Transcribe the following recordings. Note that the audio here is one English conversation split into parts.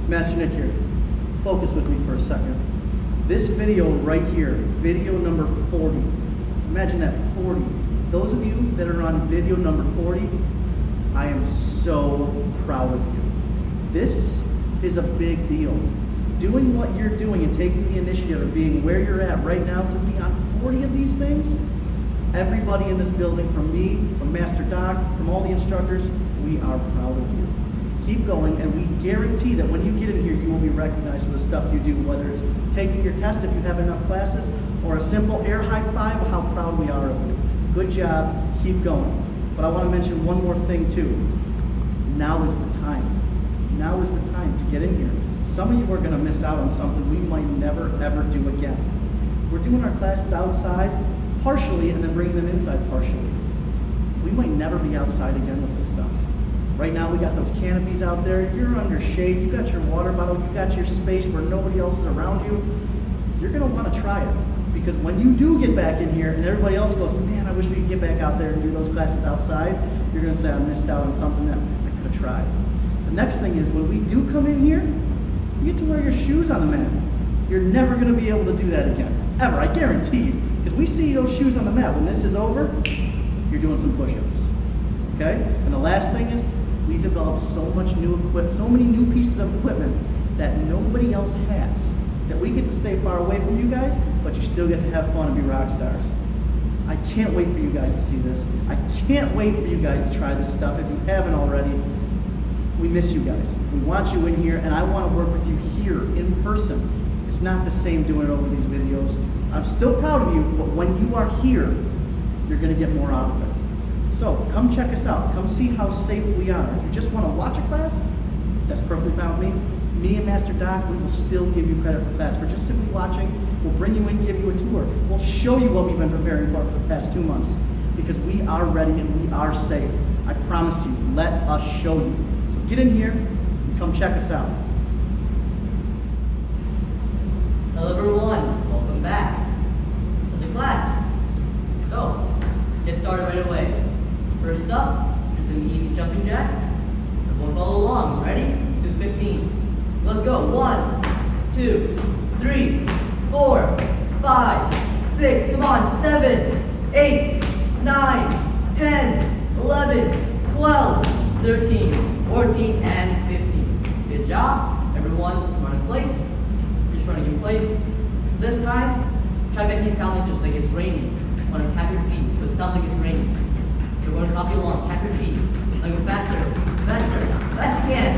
Master Nick here. Focus with me for a second. This video right here, video number 40. Imagine that, 40. Those of you that are on video number 40, I am so proud of you. This is a big deal. Doing what you're doing and taking the initiative of being where you're at right now to be on 40 of these things, everybody in this building, from me, from Master Doc, from all the instructors, we are proud of you. Keep going, and we guarantee that when you get in here, you will be recognized for the stuff you do, whether it's taking your test if you have enough classes, or a simple air high five of how proud we are of you. Good job, keep going. But I want to mention one more thing too. Now is the time. Now is the time to get in here. Some of you are going to miss out on something we might never ever do again. We're doing our classes outside partially and then bringing them inside partially. We might never be outside again with this stuff. Right now we got those canopies out there, you're under shade, you got your water bottle, you got your space where nobody else is around you. You're gonna wanna try it. Because when you do get back in here and everybody else goes, man, I wish we could get back out there and do those classes outside, you're gonna say, I missed out on something that I could have tried. The next thing is, when we do come in here, you get to wear your shoes on the mat. You're never gonna be able to do that again, ever, I guarantee you. Because we see those shoes on the mat. When this is over, you're doing some push-ups, okay? And the last thing is, we developed so many new pieces of equipment that nobody else has. That we get to stay far away from you guys, but you still get to have fun and be rock stars. I can't wait for you guys to see this. I can't wait for you guys to try this stuff. If you haven't already, we miss you guys. We want you in here, and I want to work with you here in person. It's not the same doing it over these videos. I'm still proud of you, but when you are here, you're going to get more out of it. So come check us out. Come see how safe we are. If you just want to watch a class, that's perfectly fine with me. Me and Master Doc, we will still give you credit for class for just simply watching. We'll bring you in, give you a tour. We'll show you what we've been preparing for the past 2 months, because we are ready and we are safe. I promise you, let us show you. So get in here and come check us out. Hello everyone, welcome back to the class. So, get started right away. First up, just some easy jumping jacks. Everyone follow along. Ready? Let's do 15. Let's go. 1, 2, 3, 4, 5, 6. Come on. 7, 8, 9, 10, 11, 12, 13, 14, and 15. Good job. Everyone, run in place. Just running in place. This time, try making it sound like just like it's raining. Want to tap your feet so it sounds like it's raining. So we're going to copy along. Tap your feet. Like go faster, faster, fast you can.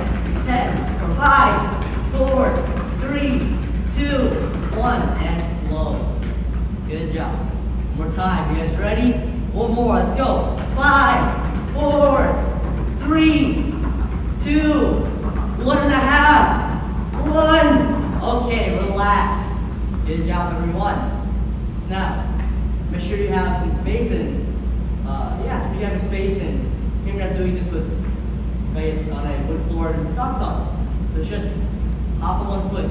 10, 5, 4, 3, 2, 1, and slow. Good job. One more time. You guys ready? One more. Let's go. 5, 4, 3, 2, 1.5, 1. Okay, relax. Good job, everyone. So now, make sure you have some space and if you have a space, and maybe not doing this with guys on a wood floor and socks on. So it's just hop on one foot.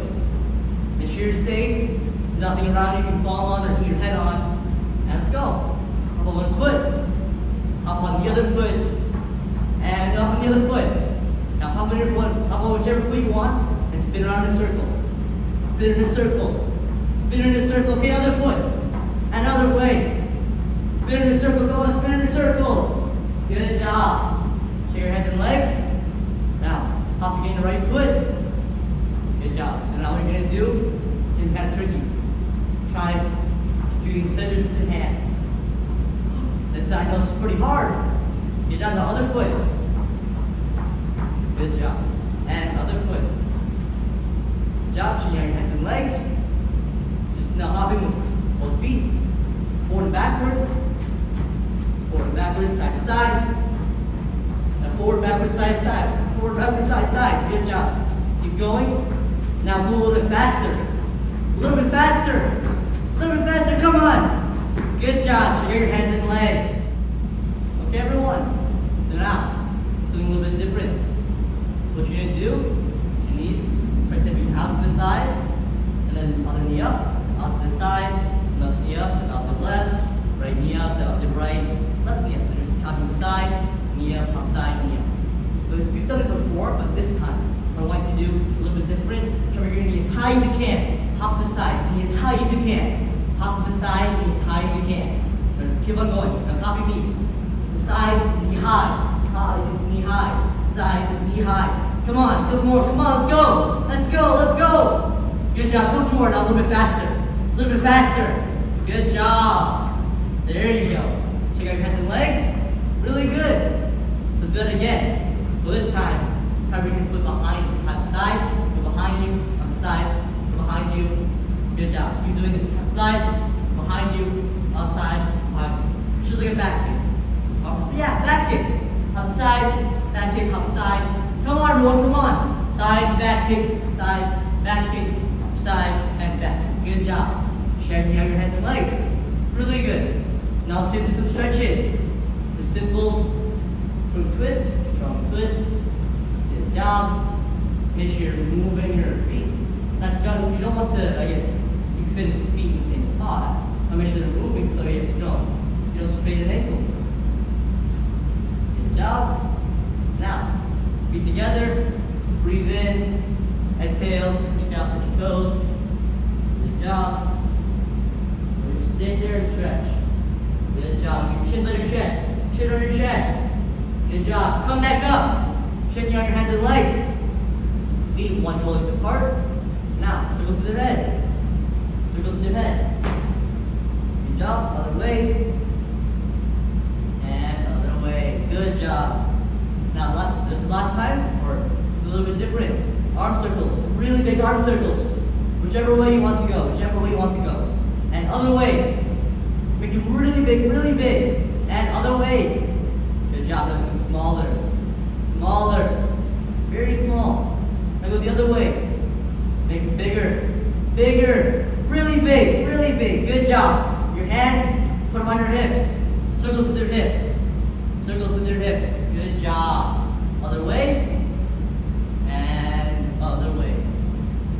Make sure you're safe. There's nothing around you can fall on or hit your head on. And let's go. Hop on one foot. Hop on the other foot. And hop on the other foot. Now hop on your foot. Hop on whichever foot you want and spin around in a circle. Spin in a circle. Spin in a circle. Okay, other foot. Another way. Spin in a circle, go on, spin in a circle. Good job. Shake your hands and legs. Now, hop again the right foot. Good job. So now what you're going to do is kind of tricky. Try doing scissors with your hands. This side knows it's pretty hard. Get down the other foot. Good job. And other foot. Good job. Shaking your hands and legs. Just now hopping with both feet. Forward and backwards. Forward and backwards, side to side. Now forward, backward, side to side. Forward, backward, side to side. Good job. Keep going. Now go a little bit faster. A little bit faster. A little bit faster. Come on. Good job. Shake your hands and legs. Okay, everyone? So now, something a little bit different. So what you're going to do, your knees, right step out to the side, and then other knee up, out to the side, left knee up, step out to the left, right knee up, step out to the right, left knee up. So just counting the side, knee up, top side, knee up. So we've done it before, but this time, what I want you to do is a little bit different. You're going to be as high as you can. Hop to the side, be as high as you can. Hop to the side, be as high as you can. Now just keep on going. Now copy me. The side, knee high. Knee high. Side, knee high. Come on, a couple more. Come on, let's go. Let's go, let's go. Good job. A couple more. Now a little bit faster. A little bit faster. Good job. There you go. Check out your hands and legs. Really good. So let's do it again. Well, this time, how are we going to flip behind you? Have the side, go behind you, on the side, go behind you. Good job. Keep doing this. Have the side, behind you, outside, behind you. Just like a back kick. Yeah, back kick. Have the side, back kick, hop side. Come on, everyone, come on. Side, back kick, side, back kick, side, and back. Good job. Shaking out your hands and legs. Really good. Now let's get to some stretches. Just simple, quick twist, strong twist. Good job. Make sure you're moving your feet. Now you don't want to, I guess, keep fitness feet in the same spot. Now make sure they're moving so yes, you don't sprain an ankle. Good job. Now, feet together, breathe in, exhale, push down, push your toes. Good job. Stay there and stretch. Good job. Your chin under your chest. Chin under your chest. Good job. Come back up. Shaking out your hands and legs. Feet one shoulder apart. Now, circle through their head. Circle through their head. Good job. Other way. And other way. Good job. Now, this is last time, or it's a little bit different. Arm circles. Really big arm circles. Whichever way you want to go. Whichever way you want to go. And other way. Make it really big, really big. And other way. Good job. Now become smaller. Smaller. Very small. Now go the other way. Make it bigger. Bigger. Really big. Really big. Good job. Your hands, put them on your hips. Circles with your hips. Circles with your hips. Good job. Other way. And other way.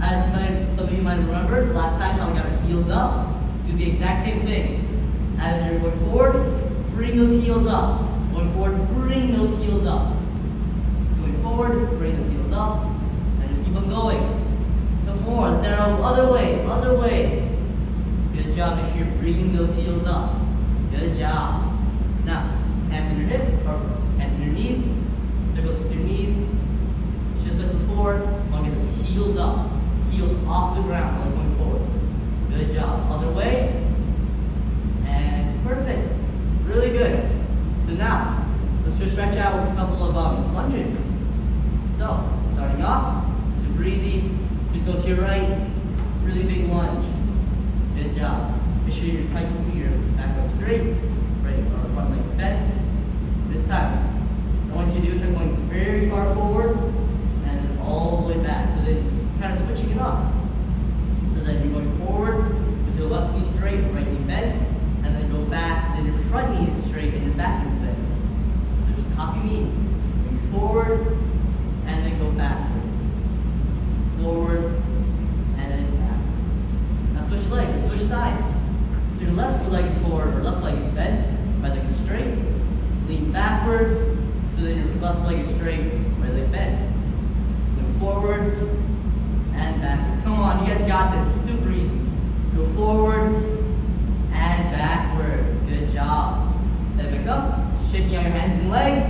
As some of you might remember, last time how we got our heels up. Do the exact same thing. As you're going forward, bring those heels up. Going forward, bring those heels up. Going forward, bring those heels up. And just keep on going. Come more. Now, other way, other way. Good job. Make sure you're bringing those heels up. Good job. Now, hands on your hips, or hands on your knees. Circles with your knees. Just like before, want to get those heels up. Heels off the ground while going forward. Good job. Other way. And perfect. Really good. So now, let's just stretch out with a couple of lunges. So, starting off, super easy. Just go to your right. Really big lunge. Good job. Make sure you're trying to keep your back up straight. Right, or front leg bent. This time, I want you to do is start going very far forward and then all the way back. So then kind of switching it up. So then you're going forward with your left knee straight, right knee bent, and then go back, then your front knee is straight and your back knee is bent. So just copy me. Going forward and then go backward. Forward and then back. Now switch legs, switch sides. So your left leg is forward, or left leg is bent, right leg is straight. Lean backwards, so then your left leg is straight, right leg bent. Move forwards and backwards. Come on, you guys got this. Super easy. Go forwards and backwards. Good job. Step back up, shaking out your hands and legs.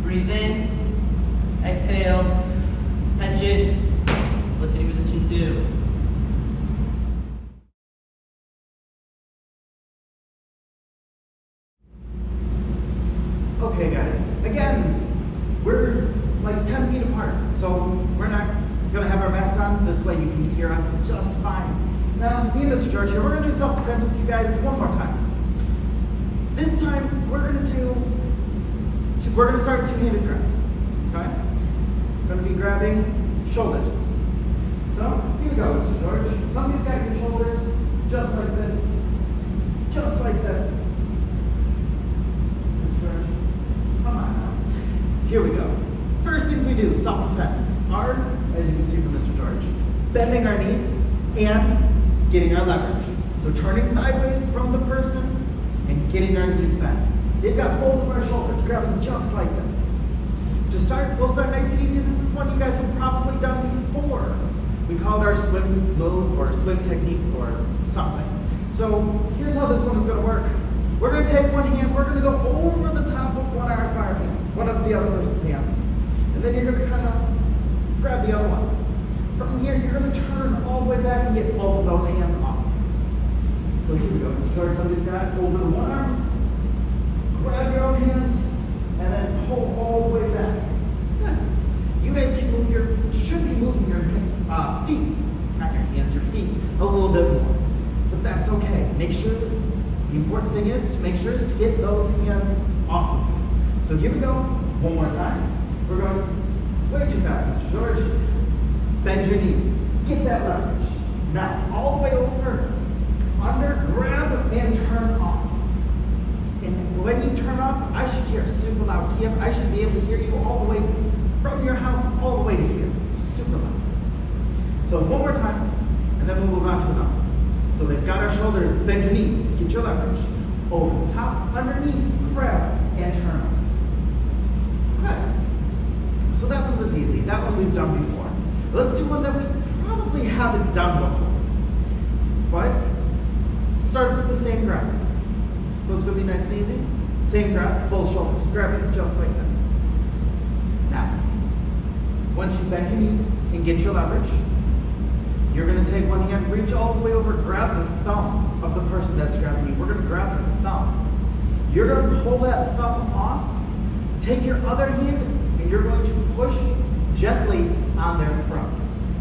Breathe in, exhale, tension. Listening position 2. Okay guys, again, we're like 10 feet apart, so we're not gonna have our masks on. This way you can hear us just fine. Now, me and Mr. George here, we're gonna do self-defense with you guys one more time. This time, we're gonna start two-handed grabs, okay? We're gonna be grabbing shoulders. So, here we go, Mr. George. Some of you stack your shoulders just like this. Just like this. Mr. George, come on now. Here we go. First things we do, self-defense, are, as you can see from Mr. George, bending our knees and getting our leverage. So turning sideways from the person and getting our knees bent. They've got both of our shoulders, grab them just like this. To start, we'll start nice and easy. This is one you guys have probably done before. We call it our swim move or swim technique or something. So here's how this one is going to work. We're going to take one hand, we're going to go over the top of one of our hand, one of the other person's hands. And then you're going to kind of grab the other one. From here, you're going to turn all the way back and get both of those hands off. So here we go. Start somebody's got over the one arm, grab your own hand, and then pull all the way back. Good. You guys can move should be moving your feet, not your hands, your feet, a little bit more. But that's okay. Make sure, the important thing is to make sure is to get those hands off of you. So here we go. One more time. We're going way too fast, Mr. George. Bend your knees. Get that leverage. Now, all the way over, under, grab, and turn off. And when you turn off, I should hear a super loud key up. I should be able to hear you all the way from your house all the way to here. Super loud. So one more time, and then we'll move on to another. So they've got our shoulders, bend your knees, get your leverage. Over the top, underneath, grab, and turn off. Good. So that one was easy. That one we've done before. Let's do one that we probably haven't done before. But starts with the same grab. So it's going to be nice and easy. Same grab, both shoulders. Grab it just like this. Now, once you bend your knees and get your leverage, you're going to take one hand, reach all the way over, grab the thumb of the person that's grabbing you. We're going to grab the thumb. You're going to pull that thumb off, take your other hand, and you're going to push gently on their throat.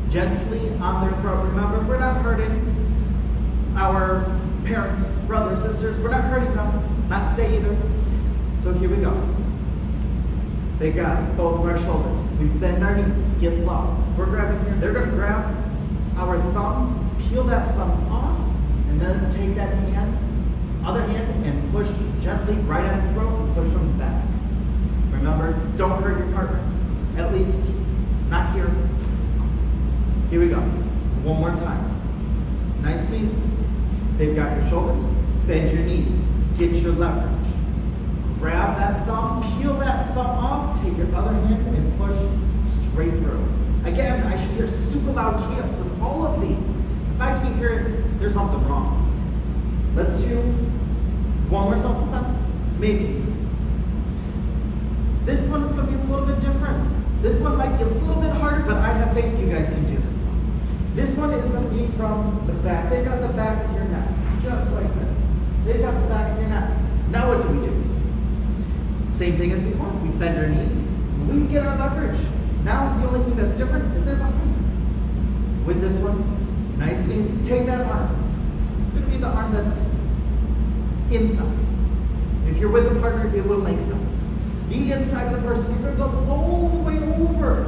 Gently on their throat. Remember, we're not hurting our parents, brothers, sisters. We're not hurting them. Not today either. So here we go. They got both of our shoulders. We bend our knees, get low. We're grabbing here. They're going to grab our thumb, peel that thumb off, and then take that hand, other hand, and push gently right at the throat and push them back. Remember, don't hurt your partner. At least, not here. Here we go. One more time. Nice and easy. They've got your shoulders, bend your knees, get your leverage. Grab that thumb, peel that thumb off, take your other hand, and push straight through. Again, I should hear super loud key-ups with all of these. If I can't hear it, there's something wrong. Let's do one more self-defense. Maybe. This one is going to be a little bit different. This one might be a little bit harder, but I have faith you guys can do this one. This one is going to be from the back. They've got the back of your neck, just like this. They've got the back of your neck. Now what do we do? Same thing as before. We bend our knees. We get our leverage. Now the only thing that's different is they're behind us. With this one, nice and easy. Take that arm. It's going to be the arm that's inside. If you're with a partner, it will make sense. The inside of the person, you're going to go all the way over.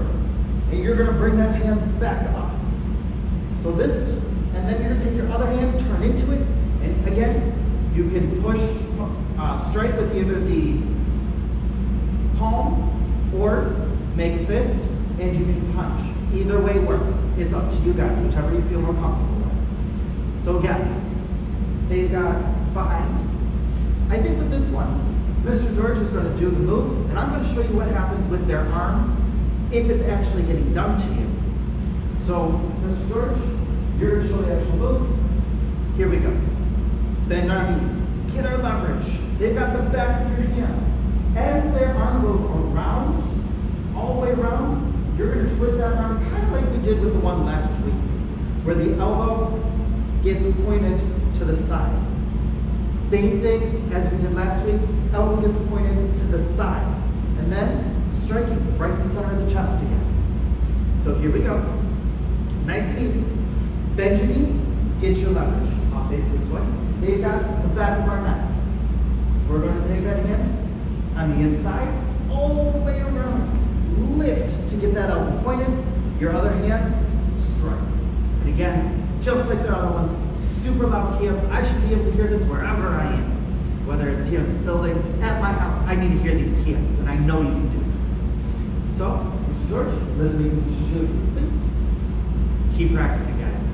And you're going to bring that hand back up. So this, and then you're going to take your other hand, turn into it. And again, you can push straight with either the palm or make a fist, and you can punch. Either way works. It's up to you guys, whichever you feel more comfortable with. So again, they've got behind. I think with this one, Mr. George is going to do the move, and I'm going to show you what happens with their arm if it's actually getting done to you. So, Mr. George, you're going to show the actual move. Here we go. Bend our knees. Get our leverage. They've got the back of your hand. As their arm goes around, all the way around, you're going to twist that arm kind of like we did with the one last week, where the elbow gets pointed to the side. Same thing as we did last week, elbow gets pointed to the side, and then striking right in the center of the chest again. So here we go. Nice and easy. Bend your knees, get your leverage. I'll face this way. They've got the back of our neck. We're going to take that again on the inside, all the way around. Lift to get that elbow pointed. Your other hand, strike. And again, just like the other ones, super loud key-ups. I should be able to hear this wherever I am. Whether it's here in this building, at my house, I need to hear these key-ups, and I know you can do this. So, Mr. George, listening to Mr. Jude, please. Keep practicing, guys.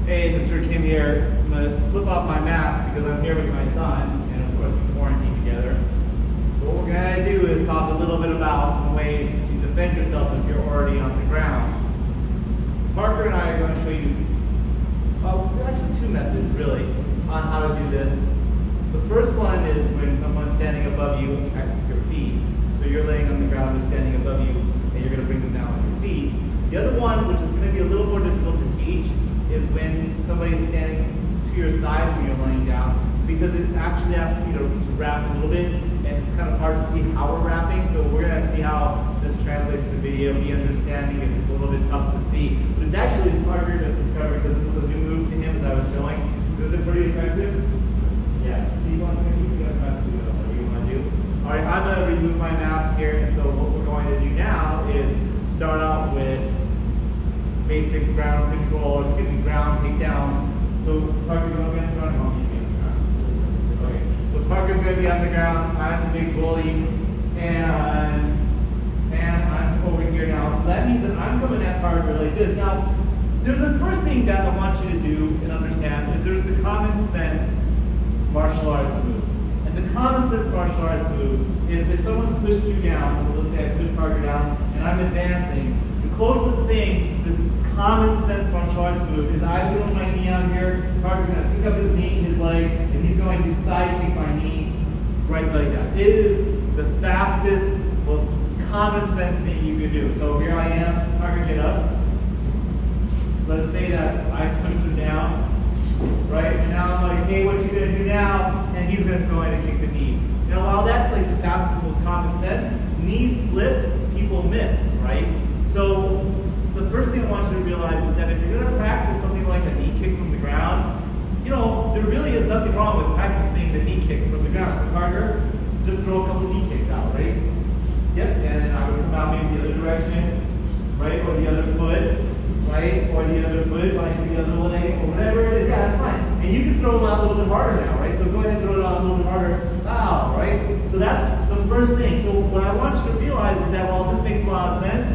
Hey, Mr. Kim here. I'm going to slip off off my mask because I'm here with my son, and of course we quarantine together. So what we're going to do is talk a little bit about some ways to defend yourself if you're already on the ground. Parker and I are going to show you, actually two methods really, on how to do this. The first one is when someone's standing above you at your feet. So you're laying on the ground, they're standing above you, and you're going to bring them down on your feet. The other one, which is going to be a little more difficult to teach, is when somebody's standing to your side when you're laying down, because it actually asks you to wrap a little bit, and it's kind of hard to see how we're wrapping. So we're going to see how this translates to video, be understanding if it's a little bit tough to see. But it's actually, as Parker just discovered, because it was a new move to him as I was showing, was it pretty effective? Yeah. So you want to do whatever you want to do. All right, I'm going to remove my mask here. And so what we're going to do now is start out with basic ground control, ground takedowns. So Parker, you want to be on the ground? Okay. So Parker's going to be on the ground. I'm the big bully, and I'm over here now. So that means that I'm coming at Parker like this. Now, there's the first thing that I want you to do and understand is there's the common sense martial arts move. And the common sense martial arts move is if someone's pushed you down, so let's say I push Parker down and I'm advancing, the closest thing, this common sense martial arts move, is I throw my knee out here, Parker's going to pick up his knee, his leg, and he's going to side kick my knee, right leg down. It is the fastest, most common sense thing you can do. So here I am, Parker, get up. Let's say that I pushed him down, right? And now I'm like, hey, what you gonna do now? And he's just going to kick the knee. You know, while that's like the fastest, most common sense, knees slip, people miss, right? So the first thing I want you to realize is that if you're gonna practice something like a knee kick from the ground, you know, there really is nothing wrong with practicing the knee kick from the ground. So Parker, just throw a couple knee kicks out, right? Yep, and then I would come out maybe the other direction, right? Or the other foot. Right? Or the other foot, like the other leg, or whatever it is. Yeah, that's fine. And you can throw them out a little bit harder now, right? So go ahead and throw it out a little bit harder. Wow, right? So that's the first thing. So what I want you to realize is that while this makes a lot of sense,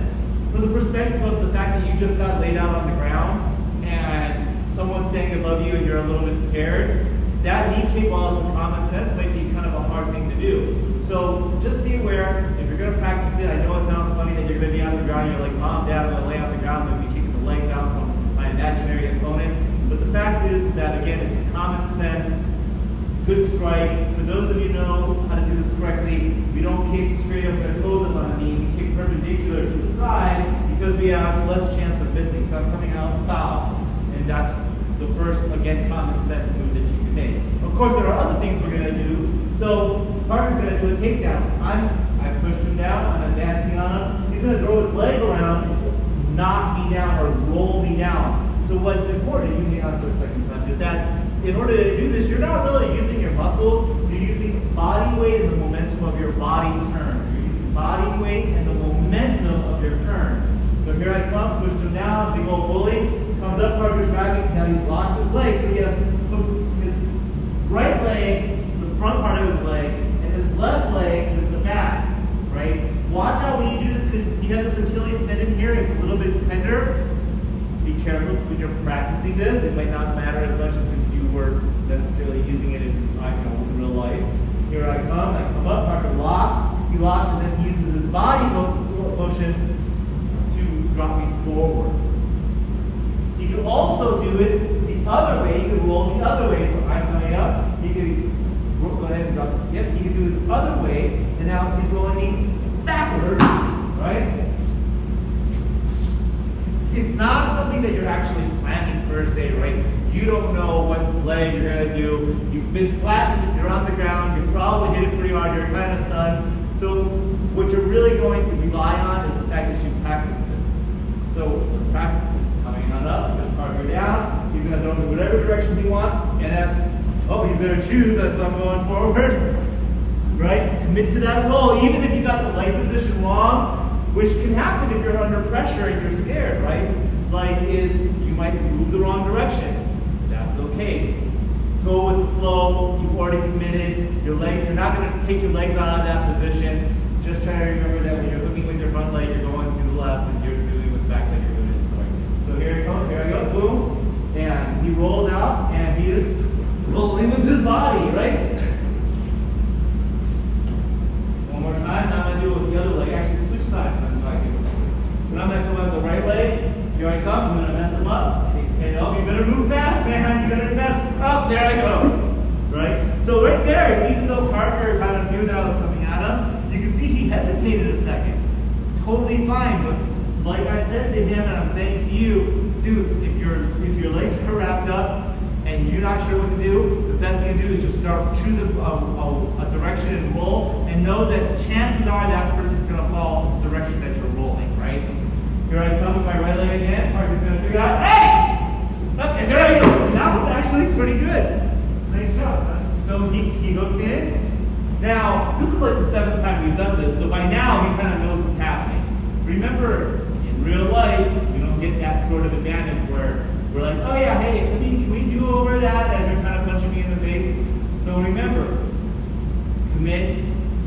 from the perspective of the fact that you just got laid out on the ground and someone's standing above you and you're a little bit scared, that knee kick, while it's common sense, might be kind of a hard thing to do. So just be aware, if you're going to practice it, I know it sounds funny that you're going to be on the ground, you're like, Mom, Dad, I'm going to lay on the ground, I'm going to be kicking the legs out from my imaginary opponent. But the fact is that, again, it's a common sense, good strike. For those of you who know how to do this correctly, we don't kick straight up with our toes up on the knee, we kick perpendicular to the side because we have less chance of missing. So I'm coming out, foul. And that's the first, again, common sense move that you can make. Of course, there are other things we're going to do. So Parker's going to do a takedown. I pushed him down, I'm advancing on him. He's going to throw his leg around, knock me down, or roll me down. So what's important, you hang on for a second time, is that in order to do this, you're not really using your muscles, you're using body weight and the momentum of your body turn. You're using body weight and the momentum of your turn. So here I come, pushed him down, big old bully, comes up, Parker's dragging, now he's locked his leg, so he has his right leg, the front part of his leg, and his left leg is the back, right? Watch out when you do this, because you have this Achilles tendon here, it's a little bit tender. Be careful when you're practicing this. It might not matter as much as if you were necessarily using it in real life. Here I come up, Parker locks, he locks, and then he uses his body motion to drop me forward. You can also do it the other way, you can roll the other way. So I'm coming up, he can go ahead and drop it. Yep, he can do his other way, and now he's rolling me backward, right? It's not something that you're actually planning per se, right? You don't know what leg you're going to do. You've been flattened, you're on the ground, you probably hit it pretty hard, you're kind of stunned. So what you're really going to rely on is the fact that you practice this. So let's practice it. Coming on up, push Parker down, he's going to throw me whatever direction he wants, and that's, oh, he's going to choose as I'm going forward. Right? Commit to that roll, even if you got the leg position wrong, which can happen if you're under pressure and you're scared, right? Like you might move the wrong direction. That's okay. Go with the flow, you've already committed, your legs, you're not going to take your legs out of that position. Just try to remember that when you're hooking with your front leg, you're going to the left, and you're doing with the back leg, you're doing it right. So here I go, boom, and he rolls out, and he is, oh, body, right? One more time. Now I'm going to do it with the other leg. Actually, switch sides then so I can. So now I'm going to come out the right leg. Here I come. I'm going to mess him up. And oh, you better move fast, man. You better fast. Oh, there I go. Right? So right there, even though Parker kind of knew that I was coming at him, you can see he hesitated a second. Totally fine, but like I said to him, and I'm saying to you, dude, if your legs are wrapped up and you're not sure what to do, the best thing to do is just start choose a direction and roll, and know that chances are that person's gonna fall the direction that you're rolling, right? Here I come with my right leg again. Parker's gonna figure out, hey! And there I go. That was actually pretty good. Nice job, son. So he hooked in. Now, this is like the 7th time we've done this, so by now he kind of knows what's happening. Remember, in real life, we don't get that sort of advantage where we're like, oh yeah, hey, can we do over that as you're kind of punching me in the face? So remember, commit,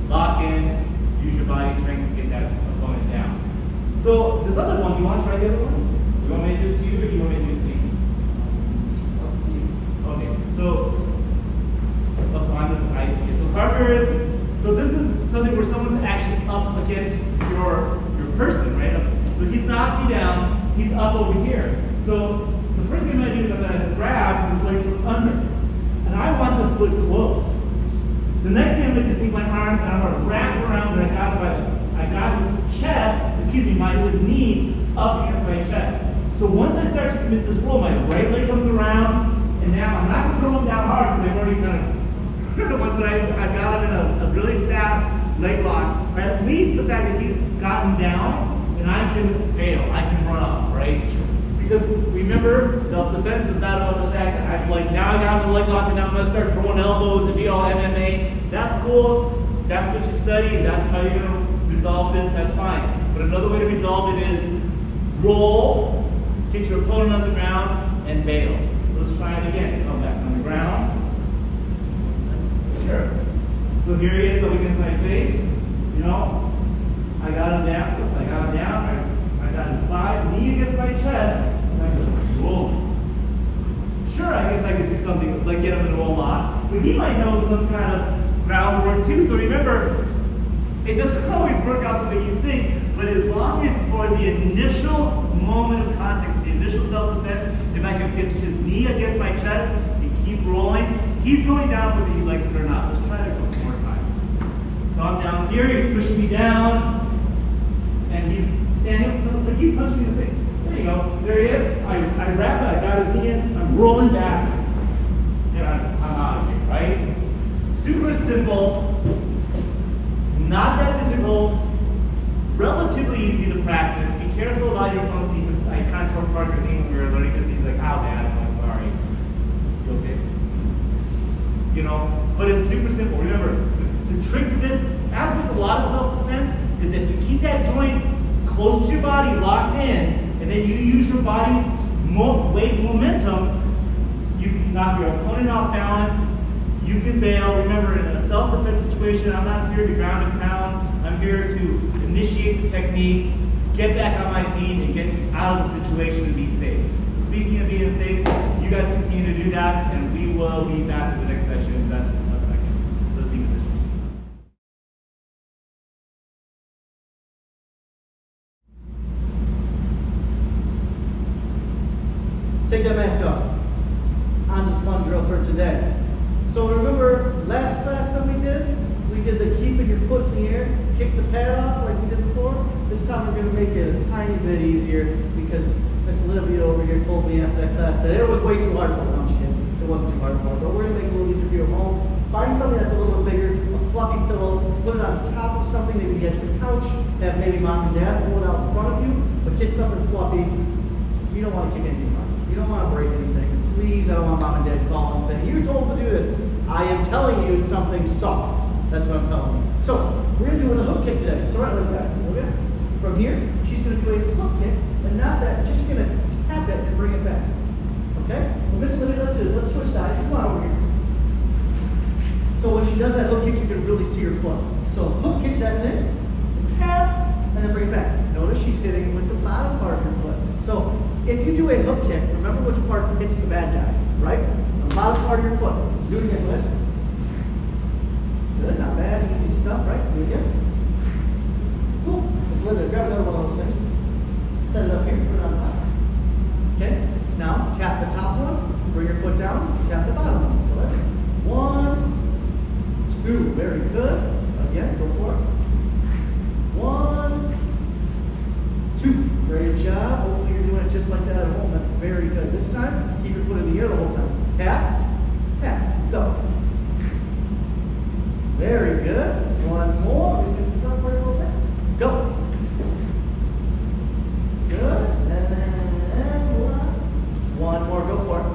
lock in, use your body strength to get that opponent down. So this other one, you want to try the other one? You want me to do it to you, or do you want me to do it to me? Okay, so Parker is, so this is something where someone's actually up against your person, right? So he's knocked me down, he's up over here. So the first thing I'm going to do is I'm going to grab this leg from under, and I want this foot close. The next thing I'm going to do is take my arm and I'm going to wrap around, and I got his chest, excuse me, his knee up against my chest. So once I start to commit this roll, my right leg comes around, and now I'm not going to throw him down hard because I've already kind of but I got him in a really fast leg lock. Or at least the fact that he's gotten down and I can bail, I can run off, right? Because remember, self-defense is not about the fact that I'm like, now I got him in a leg lock and now I'm gonna start throwing elbows and be all MMA. That's cool, that's what you study, that's how you're gonna resolve this, that's fine. But another way to resolve it is roll, get your opponent on the ground, and bail. Let's try it again. So I'm back on the ground. Sure. So here he is up against my face. You know, I got him down. I got him down. I got his thigh, knee against my chest. And I go, whoa. Sure, I guess I could do something like get him in a roll lock. But he might know some kind of groundwork too. So remember, it doesn't always work out the way you think. But as long as for the initial moment of contact, the initial self-defense, if I can get his knee against my chest and keep rolling, he's going down whether he likes it or not. Let's try it a couple more times. So I'm down here, he's pushing me down, and he's standing, like he punched me in the face. There you go, there he is. I wrap it, I got his knee in, I'm rolling back, and I'm out of here, right? Super simple, not that difficult, relatively easy to practice. Be careful about your opponent's knee, because I kind of told Parker when we were learning this, he's like, ow, man, I'm sorry. You okay? You know, but it's super simple. Remember, the trick to this, as with a lot of self-defense, is if you keep that joint close to your body, locked in, and then you use your body's weight momentum, you can knock your opponent off balance, you can bail. Remember, in a self-defense situation, I'm not here to ground and pound. I'm here to initiate the technique, get back on my feet, and get out of the situation and be safe. So speaking of being safe, you guys continue to do that, and we will be back to the next session in just a second. Let's see positions. Take that mask off. On to the fun drill for today. So remember last class that we did the keeping your foot in the air, kick the pad off like we did before. This time we're going to make it a tiny bit easier because Miss Olivia over here told me after that class that it was way too hard for her. No, I'm just kidding. It wasn't too hard for her, but we're going to make it a little easier for you at home. Find something that's a little bit bigger, a fluffy pillow, put it on top of something, maybe get your couch, have maybe mom and dad pull it out in front of you, but get something fluffy. You don't want to kick anything hard. You don't want to break anything. Please, I don't want mom and dad calling and saying, you're told to do this. I am telling you something soft. That's what I'm telling you. So, we're going to do a hook kick today. So right like that. So yeah. From here, she's going to do a hook kick, and not that, just going to tap it and bring it back. Okay? Well, Miss Olivia, let's do this. Let's switch sides. Come on over here. So when she does that hook kick, you can really see her foot. So hook kick that thing, tap, and then bring it back. Notice she's hitting with the bottom part of your foot. So if you do a hook kick, remember which part hits the bad guy, right? So bottom part of your foot. So do it again, go ahead. Good, not bad, easy stuff, right? Do it again. Cool. Just grab another one of those things. Set it up here, put it on top. Okay, now tap the top one, bring your foot down, tap the bottom one. Go ahead. 1, 2, very good. Again, go for it. 1, 2, great job. Hopefully you're doing it just like that at home. That's very good. This time, keep your foot in the air the whole time. Tap, tap, go. Very good. One more. Let me fix this up for you a little bit. Go. Good. And then one more. Go for it.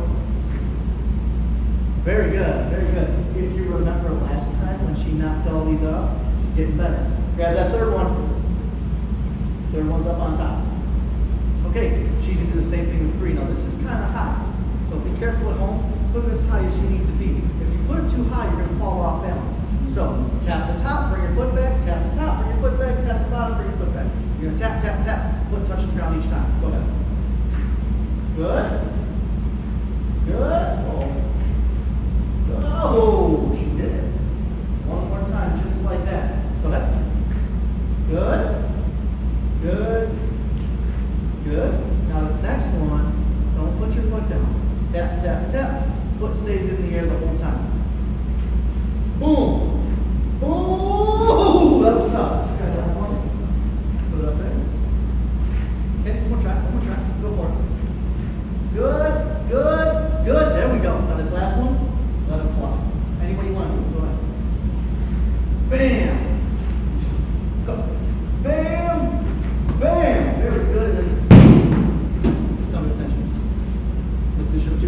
Very good. Very good. If you remember last time when she knocked all these off, she's getting better. Grab that third one. Third one's up on top. Okay, she's gonna do the same thing with 3. Now this is kind of high, so be careful at home. Put it as high as you need to be. If you put it too high, you're gonna fall off balance. So tap the top, bring your foot back. Tap the top, bring your foot back. Tap the bottom, bring your foot back. You're gonna tap, tap, tap. Foot touches the ground each time. Go ahead. Good. Good. Oh, she did it. One more time, just like that. Go ahead. Good. Good. Good. Now this next one, don't put your foot down. Tap, tap, tap. Foot stays in the air the whole time. Boom. Boom. That was tough. Got that one. Put it up there. Okay, one more try. One more try. Go for it. Good. Good. Good. There we go. Now this last one, let it fly. Anybody want to do it? Go ahead. Bam. Go. Bam. Bam. Very good. And then come to attention. Let's do show 2.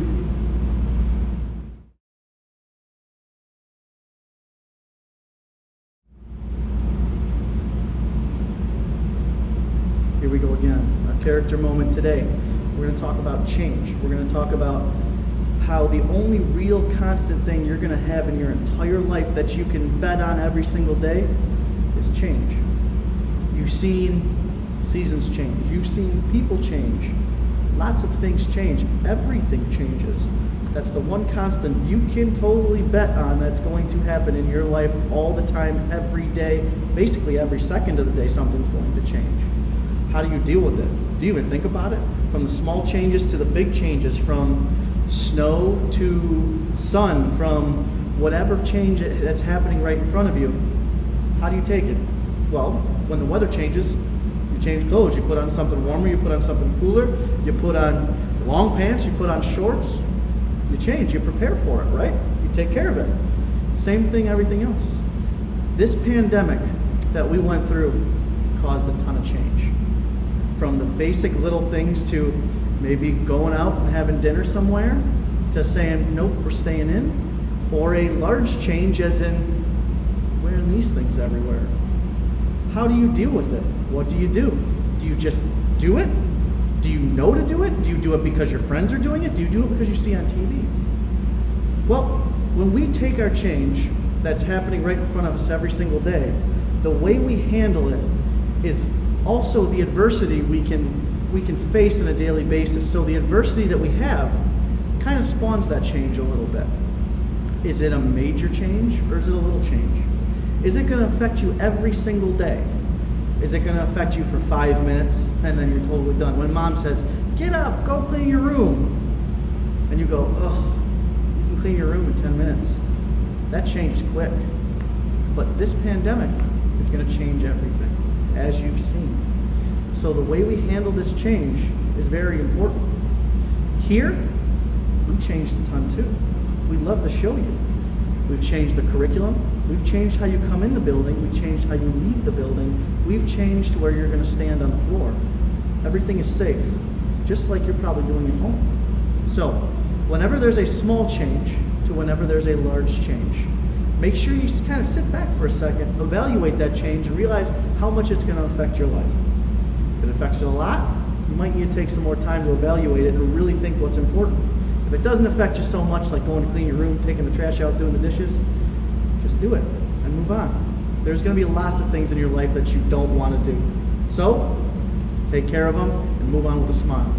Here we go again. Our character moment today. We're going to talk about change. We're going to talk about how the only real constant thing you're going to have in your entire life that you can bet on every single day is change. You've seen seasons change. You've seen people change. Lots of things change. Everything changes. That's the one constant you can totally bet on that's going to happen in your life all the time, every day. Basically every second of the day something's going to change. How do you deal with it? Do you even think about it? From the small changes to the big changes, from snow to sun, from whatever change that's happening right in front of you. How do you take it? Well, when the weather changes, you change clothes. You put on something warmer, you put on something cooler, you put on long pants, you put on shorts. You change, you prepare for it, right? You take care of it. Same thing, everything else. This pandemic that we went through caused a ton of change. From the basic little things to maybe going out and having dinner somewhere, to saying, nope, we're staying in, or a large change as in wearing these things everywhere. How do you deal with it? What do? Do you just do it? Do you know to do it? Do you do it because your friends are doing it? Do you do it because you see on TV? Well, when we take our change that's happening right in front of us every single day, the way we handle it is also the adversity we can face on a daily basis. So the adversity that we have kind of spawns that change a little bit. Is it a major change or is it a little change? Is it going to affect you every single day? Is it going to affect you for 5 minutes and then you're totally done? When mom says, get up, go clean your room. And you go, oh, you can clean your room in 10 minutes. That change is quick. But this pandemic is going to change everything, as you've seen. So the way we handle this change is very important. Here, we changed a ton too. We'd love to show you. We've changed the curriculum. We've changed how you come in the building. We've changed how you leave the building. We've changed to where you're going to stand on the floor. Everything is safe, just like you're probably doing at home. So, whenever there's a small change to whenever there's a large change, make sure you kind of sit back for a second, evaluate that change, and realize how much it's going to affect your life. If it affects it a lot, you might need to take some more time to evaluate it and really think what's important. If it doesn't affect you so much, like going to clean your room, taking the trash out, doing the dishes, just do it and move on. There's going to be lots of things in your life that you don't want to do. So, take care of them and move on with a smile.